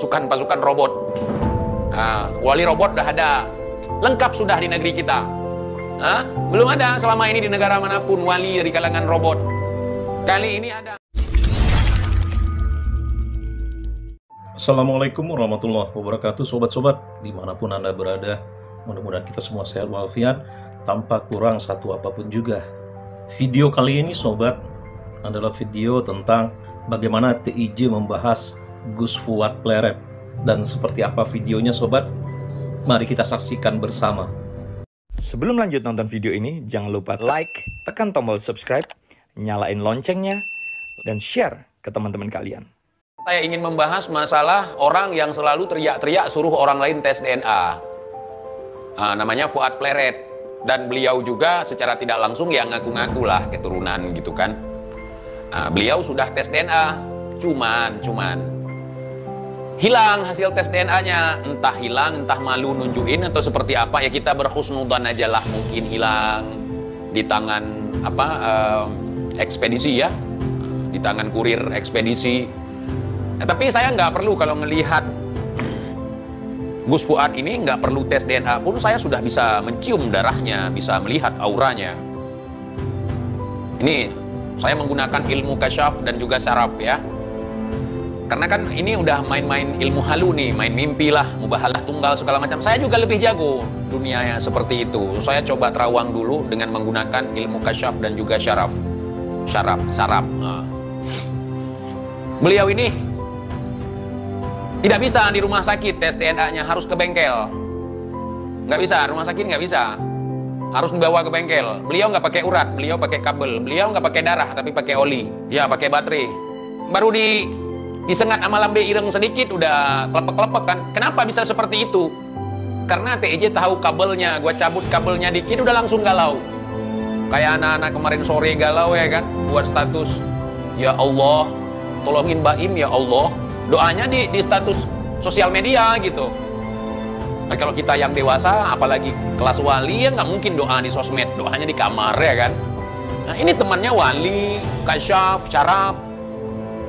pasukan robot. Wali robot udah ada, lengkap sudah di negeri kita. Belum ada selama ini di negara manapun wali dari kalangan robot. Kali ini ada. Assalamualaikum warahmatullahi wabarakatuh, sobat-sobat dimanapun Anda berada. Mudah-mudahan kita semua sehat walafiat tanpa kurang satu apapun juga. Video kali ini sobat adalah video tentang bagaimana TIJ membahas Gus Fuad Pleret. Dan seperti apa videonya sobat? Mari kita saksikan bersama. Sebelum lanjut nonton video ini, jangan lupa like, tekan tombol subscribe, nyalain loncengnya, dan share ke teman-teman kalian. Saya ingin membahas masalah orang yang selalu teriak-teriak suruh orang lain tes DNA. Namanya Fuad Pleret. Dan beliau juga secara tidak langsung ya ngaku-ngaku lah keturunan gitu kan. Beliau sudah tes DNA, cuman hilang hasil tes DNA-nya. Entah hilang, entah malu nunjukin atau seperti apa. Ya kita berhusnudzon aja lah, mungkin hilang di tangan ekspedisi ya, di tangan kurir ekspedisi. Tapi saya nggak perlu kalau melihat Gus Fuad ini nggak perlu tes DNA pun saya sudah bisa mencium darahnya, bisa melihat auranya. Ini saya menggunakan ilmu kasyaf dan juga saraf ya. Karena kan ini udah main-main ilmu halu nih, main mimpi lah, mubahalah tunggal segala macam. Saya juga lebih jago dunianya seperti itu. Saya coba terawang dulu dengan menggunakan ilmu kasyaf dan juga saraf. Beliau ini tidak bisa di rumah sakit tes DNA-nya, harus ke bengkel. Nggak bisa, rumah sakit nggak bisa. Harus dibawa ke bengkel. Beliau nggak pakai urat, beliau pakai kabel. Beliau nggak pakai darah, tapi pakai oli. Ya, pakai baterai. Baru disengat sama lambe ireng sedikit, udah kelepek-kelepek kan. Kenapa bisa seperti itu? Karena TIJ tahu kabelnya. Gua cabut kabelnya dikit, udah langsung galau. Kayak anak-anak kemarin sore galau ya kan. Buat status, ya Allah, tolongin Baim ya Allah. Doanya di status sosial media gitu. Nah, kalau kita yang dewasa, apalagi kelas wali, ya nggak mungkin doa di sosmed, doanya di kamar ya kan. Nah, ini temannya wali, kasyaf, syaraf,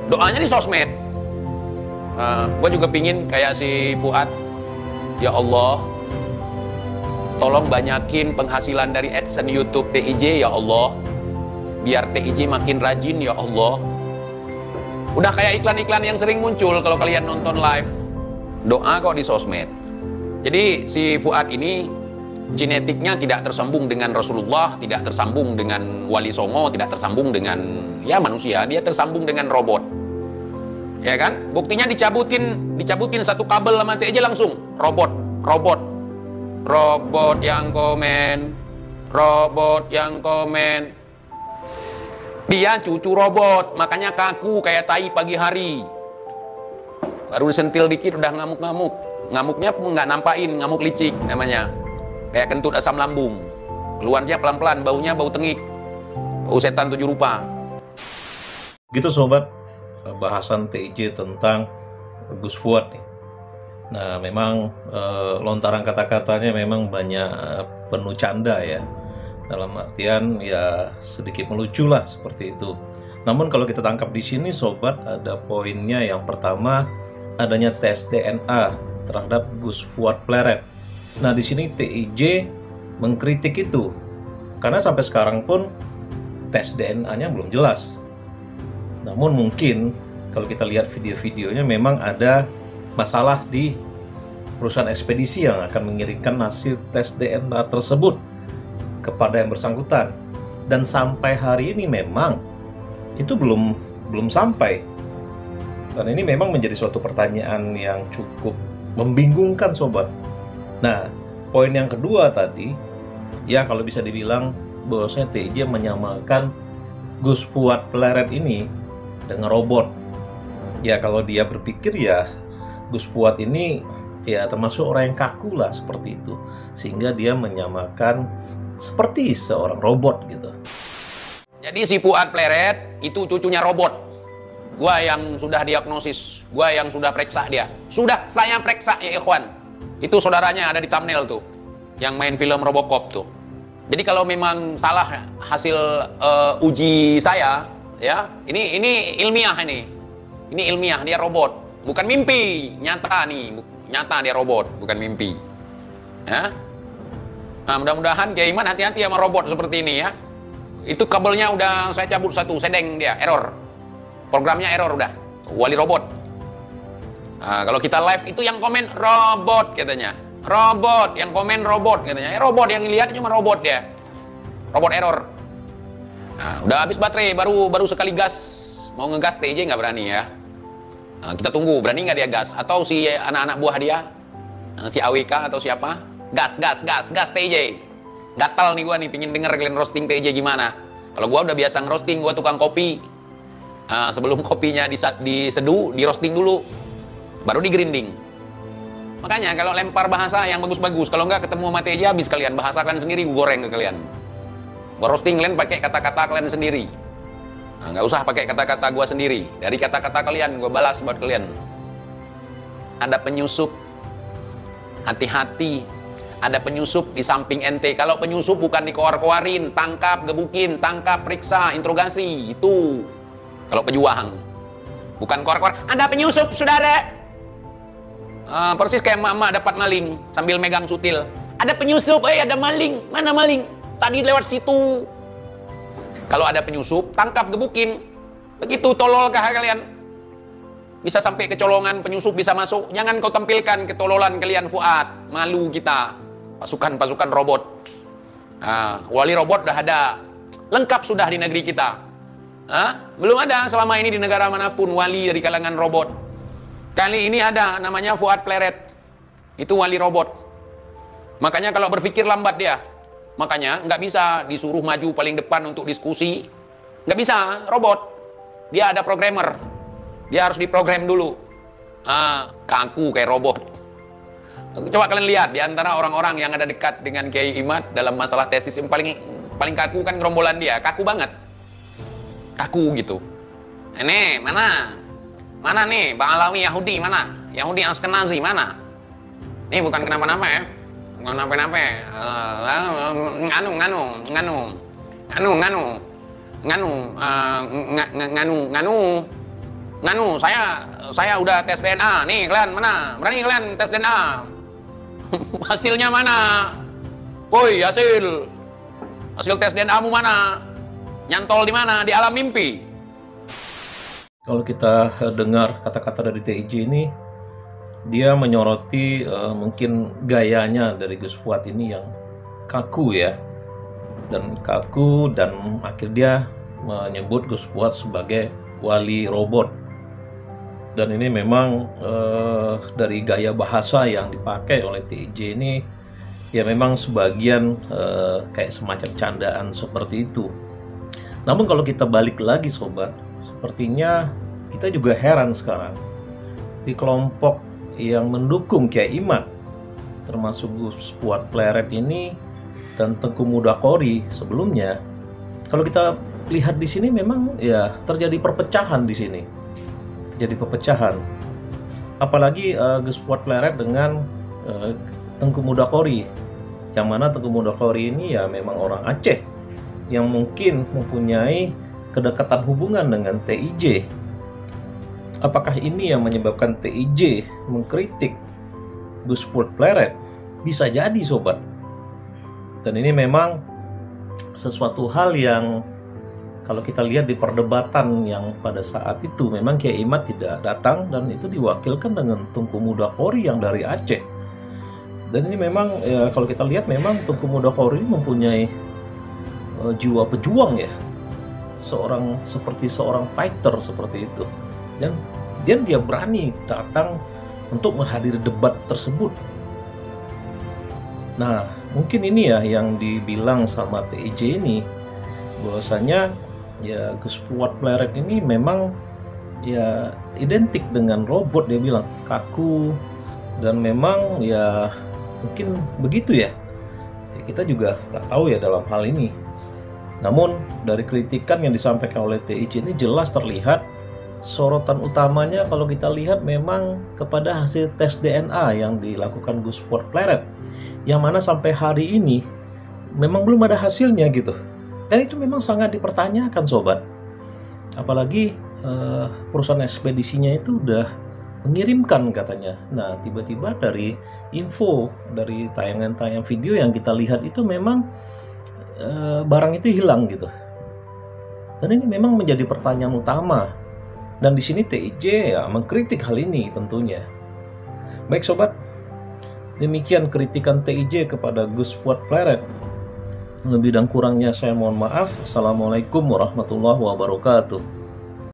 doanya di sosmed. Gue juga pingin kayak si Fuad, ya Allah, tolong banyakin penghasilan dari AdSense YouTube TIJ ya Allah, biar TIJ makin rajin ya Allah. Udah kayak iklan-iklan yang sering muncul kalau kalian nonton live. Doa kok di sosmed. Jadi si Fuad ini genetiknya tidak tersambung dengan Rasulullah, tidak tersambung dengan Wali Songo, tidak tersambung dengan ya manusia, dia tersambung dengan robot. Ya kan? Buktinya dicabutin satu kabel sama TIJ langsung robot yang komen. Dia cucu robot, makanya kaku kayak tai pagi hari. Baru disentil dikit udah ngamuk-ngamuk. Ngamuknya pun nggak nampain, ngamuk licik namanya. Kayak kentut asam lambung. Keluarnya pelan-pelan, baunya bau tengik. Bau setan 7 rupa. Gitu sobat, bahasan TIJ tentang Gus Fuad nih. Nah memang lontaran kata-katanya memang banyak penuh canda ya. Dalam artian ya sedikit melucu lah seperti itu. Namun kalau kita tangkap di sini sobat, ada poinnya. Yang pertama, adanya tes DNA terhadap Gus Fuad Pleret. Nah di sini TIJ mengkritik itu karena sampai sekarang pun tes DNA-nya belum jelas. Namun mungkin kalau kita lihat video-videonya memang ada masalah di perusahaan ekspedisi yang akan mengirimkan hasil tes DNA tersebut kepada yang bersangkutan. Dan sampai hari ini memang itu belum sampai. Dan ini memang menjadi suatu pertanyaan yang cukup membingungkan sobat. Nah, poin yang kedua tadi, ya kalau bisa dibilang bahwasanya TIJ menyamakan Gus Fuad Pleret ini dengan robot. Ya kalau dia berpikir ya Gus Fuad ini ya termasuk orang yang kaku lah seperti itu. Sehingga dia menyamakan seperti seorang robot gitu. Jadi si Fuad Pleret itu cucunya robot. Gua yang sudah diagnosis, gua yang sudah periksa dia. Sudah saya periksa ya ikhwan. Itu saudaranya ada di thumbnail tuh, yang main film Robocop tuh. Jadi kalau memang salah hasil uji saya, ya ini ilmiah ini ilmiah, dia robot. bukan mimpi, nyata nih, nyata dia robot, bukan mimpi. Ya. Nah, mudah-mudahan Kiai Iman hati-hati sama robot seperti ini ya. Itu kabelnya udah saya cabut satu, sedeng dia, error. Programnya error udah, wali robot. Nah, kalau kita live itu yang komen robot katanya. Robot, yang komen robot katanya. Robot yang lihat cuma robot dia. Robot error. Nah, udah habis baterai, baru sekali gas. Mau ngegas TJ nggak berani ya. Nah, kita tunggu, berani nggak dia gas? Atau si anak-anak buah dia, si AWK atau siapa? Gas TJ. Gatal nih gua nih, pingin denger kalian roasting TJ gimana. Kalau gua udah biasa ngerosting, gua tukang kopi. Sebelum kopinya diseduh, di roasting dulu, baru di grinding. Makanya kalau lempar bahasa yang bagus-bagus, kalau nggak ketemu sama TJ habis kalian, bahasa kalian sendiri gua goreng ke kalian. Gua roasting kalian pakai kata-kata kalian sendiri. Nah, nggak usah pakai kata-kata gua sendiri. Dari kata-kata kalian gua balas buat kalian. Ada penyusup, hati-hati. Ada penyusup di samping ente. Kalau penyusup bukan dikoar-koarin, tangkap, gebukin, tangkap, periksa, interogasi. Itu kalau pejuang. Bukan koar-koar. Ada penyusup, saudara. Persis kayak mama dapat maling sambil megang sutil. Ada penyusup, ada maling. Mana maling? Tadi lewat situ. Kalau ada penyusup, tangkap, gebukin. Begitu tololkah kalian? Bisa sampai kecolongan, penyusup bisa masuk. Jangan kau tampilkan ketololan kalian, Fuad. Malu kita. Pasukan-pasukan robot. Wali robot udah ada. Lengkap sudah di negeri kita. Belum ada selama ini di negara manapun wali dari kalangan robot. Kali ini ada, namanya Fuad Pleret. Itu wali robot. Makanya kalau berpikir lambat dia. Makanya nggak bisa disuruh maju paling depan untuk diskusi. Nggak bisa, robot. Dia ada programmer. Dia harus diprogram dulu. Kaku kayak robot. Coba kalian lihat, di antara orang-orang yang ada dekat dengan Kiai Imad dalam masalah tesis yang paling kaku kan gerombolan dia. Kaku banget. Kaku gitu. Ini mana? Mana nih? Bang Alawi Yahudi mana? Yahudi Askenazi mana? Ini bukan kenapa-napa ya. Nganu, saya udah tes DNA. Nih kalian mana? Berani kalian tes DNA? Hasilnya mana? Woi, hasil tes DNA-mu mana? Nyantol di mana? Di alam mimpi. Kalau kita dengar kata-kata dari TIJ ini, dia menyoroti mungkin gayanya dari Gus Fuad ini yang kaku ya, dan akhir dia menyebut Gus Fuad sebagai wali robot. Dan ini memang dari gaya bahasa yang dipakai oleh TIJ ini ya memang sebagian kayak semacam candaan seperti itu. Namun kalau kita balik lagi sobat, sepertinya kita juga heran sekarang di kelompok yang mendukung Kiai Imad, termasuk Gus Fuad Pleret ini dan Tengku Mudakori sebelumnya. Kalau kita lihat di sini memang ya terjadi perpecahan di sini, terjadi perpecahan. Apalagi Gus Fuad Pleret dengan Tengku Mudakori, yang mana Tengku Mudakori ini ya memang orang Aceh yang mungkin mempunyai kedekatan hubungan dengan TIJ. Apakah ini yang menyebabkan TIJ mengkritik Gus Fuad Pleret? Bisa jadi sobat. Dan ini memang sesuatu hal yang kalau kita lihat di perdebatan yang pada saat itu memang Kiai Imad tidak datang dan itu diwakilkan dengan Tengku Mudakori yang dari Aceh. Dan ini memang ya, kalau kita lihat memang Tengku Mudakori mempunyai jiwa pejuang ya. Seperti seorang fighter seperti itu. Dan dia berani datang untuk menghadiri debat tersebut. Nah, mungkin ini ya yang dibilang sama TIJ ini, bahwasanya ya Gus Fuad Pleret ini memang ya identik dengan robot, dia bilang kaku, dan memang ya mungkin begitu ya. Kita juga tak tahu ya dalam hal ini. Namun dari kritikan yang disampaikan oleh TIJ ini jelas terlihat sorotan utamanya kalau kita lihat memang kepada hasil tes DNA yang dilakukan Gus Fuad Pleret, yang mana sampai hari ini memang belum ada hasilnya gitu. Dan itu memang sangat dipertanyakan sobat. Apalagi perusahaan ekspedisinya itu udah mengirimkan katanya. Nah, tiba-tiba dari info dari tayangan-tayangan video yang kita lihat itu memang barang itu hilang gitu. Dan ini memang menjadi pertanyaan utama. Dan di sini TIJ ya mengkritik hal ini tentunya. Baik sobat, demikian kritikan TIJ kepada Gus Fuad Pleret. Lebih dan kurangnya saya mohon maaf. Assalamualaikum warahmatullahi wabarakatuh.